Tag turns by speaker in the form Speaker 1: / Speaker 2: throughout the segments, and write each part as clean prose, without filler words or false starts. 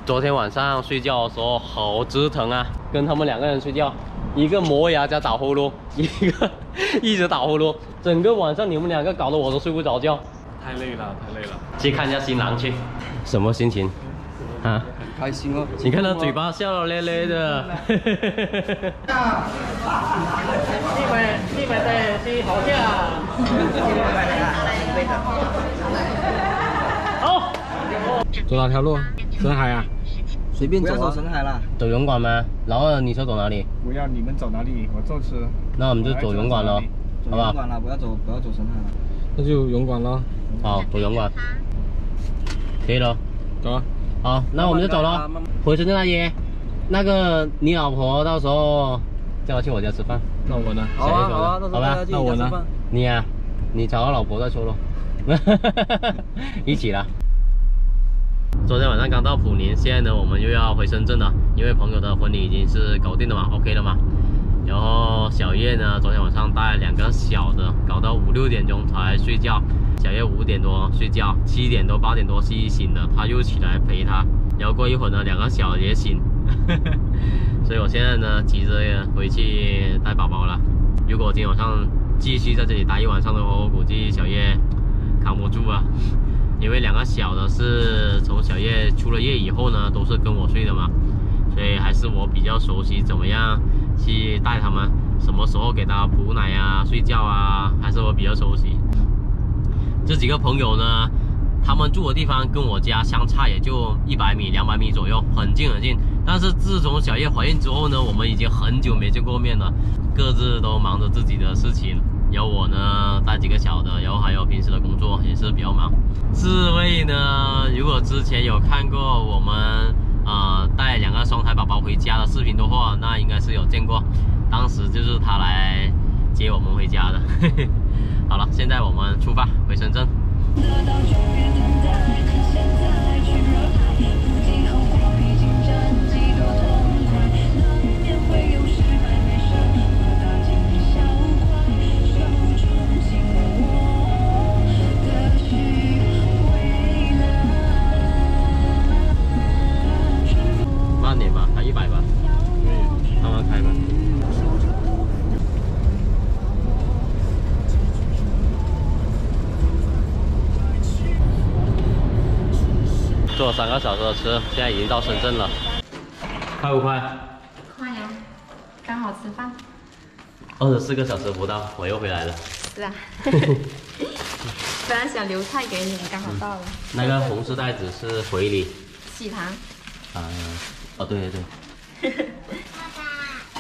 Speaker 1: 昨天晚上睡觉的时候好折腾啊，跟他们2个人睡觉，一个磨牙加打呼噜，一个一直打呼噜，整个晚上你们2个搞得我都睡不着觉。
Speaker 2: 太累了，太累了。
Speaker 1: 去看一下新郎去，什么心情？啊，
Speaker 3: 很开心哦。
Speaker 1: 你看他嘴巴笑得咧咧的。
Speaker 4: 你们的是好笑。好。
Speaker 2: 走哪条路？深海啊？
Speaker 3: 随便走啊。深海啦。
Speaker 1: 走泳馆吗？然后你说走哪里？
Speaker 2: 不要你们走哪里，我坐车。
Speaker 1: 那我们就走泳馆咯，好不好？
Speaker 3: 泳馆了，不要走深海了。
Speaker 2: 那就泳馆咯。
Speaker 1: 好，走泳馆。可以了。
Speaker 2: 走啊。
Speaker 1: 好，那我们就走了。回深圳阿姨，那个你老婆到时候叫她去我家吃饭。
Speaker 2: 那我呢？
Speaker 3: 好啊，好啊，
Speaker 1: 好吧。
Speaker 3: 那我呢？
Speaker 1: 你呀，你找到老婆再说咯。一起啦。昨天晚上刚到普宁，现在呢我们又要回深圳了，因为朋友的婚礼已经是搞定了嘛 ，OK 了嘛。然后小叶呢，昨天晚上带2个小的，搞到5、6点钟才睡觉。小叶5点多睡觉，7点多、8点多西醒的，他又起来陪他。然后过一会儿呢，2个小的也醒，所以我现在呢急着回去带宝宝了。如果今天晚上继续在这里待一晚上的话，我估计小叶扛不住啊。因为2个小的是从小叶出了夜以后呢，都是跟我睡的嘛，所以还是我比较熟悉怎么样去带他们，什么时候给他补奶啊、睡觉啊，还是我比较熟悉。这几个朋友呢，他们住的地方跟我家相差也就100米、200米左右，很近很近。但是自从小叶怀孕之后呢，我们已经很久没见过面了，各自都忙着自己的事情。有我呢带几个小的，然后还有平时的工作也是比较忙。4位呢，如果之前有看过我们带2个双胎宝宝回家的视频的话，那应该是有见过，当时就是他来接我们回家的。好了，现在我们出发回深圳。慢点吧，还100吧，慢慢开吧。坐3个小时的车，现在已经到深圳了，快不快？
Speaker 5: 快呀，刚好吃饭。
Speaker 1: 24个小时不到，我又回来了。
Speaker 5: 是啊，本来想留菜给你，刚好到了。
Speaker 1: 那个红色袋子是回礼。
Speaker 5: 喜糖。
Speaker 1: 哦对对对。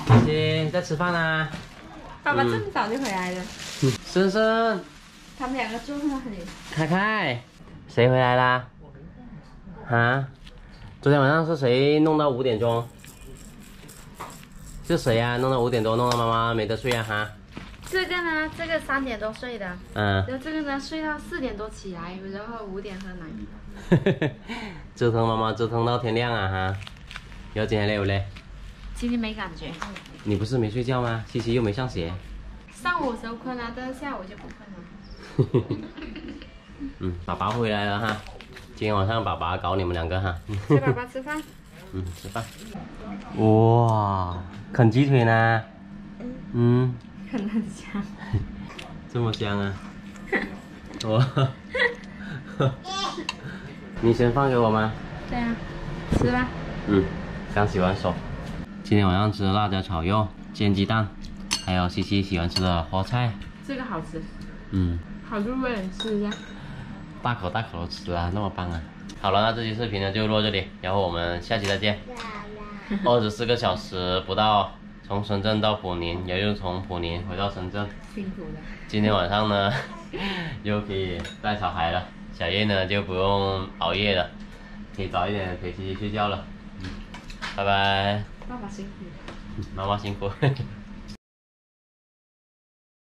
Speaker 1: 爸爸。姐在吃饭啊。
Speaker 5: 爸爸这么早就回来了。
Speaker 1: 深深。
Speaker 5: 他们2个住那里。
Speaker 1: 开开，谁回来啦？啊？昨天晚上是谁弄到5点钟？是谁呀？弄到5点多，弄到妈妈没得睡啊？哈？
Speaker 5: 这个呢，这个3点多睡的，
Speaker 1: 然
Speaker 5: 后这个呢睡到4点多起来，然后5点喝奶。
Speaker 1: 折腾妈妈折腾到天亮啊哈！然后今天累不累？
Speaker 5: 今天没感觉。
Speaker 1: 你不是没睡觉吗？西西又没上学。
Speaker 5: 上午时候困了，但是下午就不困了。
Speaker 1: 爸爸回来了哈，今天晚上爸爸搞你们2个哈。
Speaker 5: 给爸爸吃饭。
Speaker 1: 吃饭。哇，啃鸡腿呢？
Speaker 5: 很香。
Speaker 1: 这么香啊！哇！你先放给我吗？
Speaker 5: 对啊，吃吧。
Speaker 1: 刚洗完手。今天晚上吃辣椒炒肉、煎鸡蛋，还有西西喜欢吃的花菜。
Speaker 5: 这个好吃。好入味，吃一下。
Speaker 1: 大口大口的吃啊，那么棒啊！好了，那这期视频呢就录这里，然后我们下期再见。24个小时不到，从深圳到普宁，然后又从普宁回到深圳，
Speaker 5: 辛苦了。
Speaker 1: 今天晚上呢又可以带小孩了，小叶呢就不用熬夜了，可以早一点陪西西睡觉了。拜拜。
Speaker 5: 爸爸辛苦。
Speaker 1: 妈妈辛苦。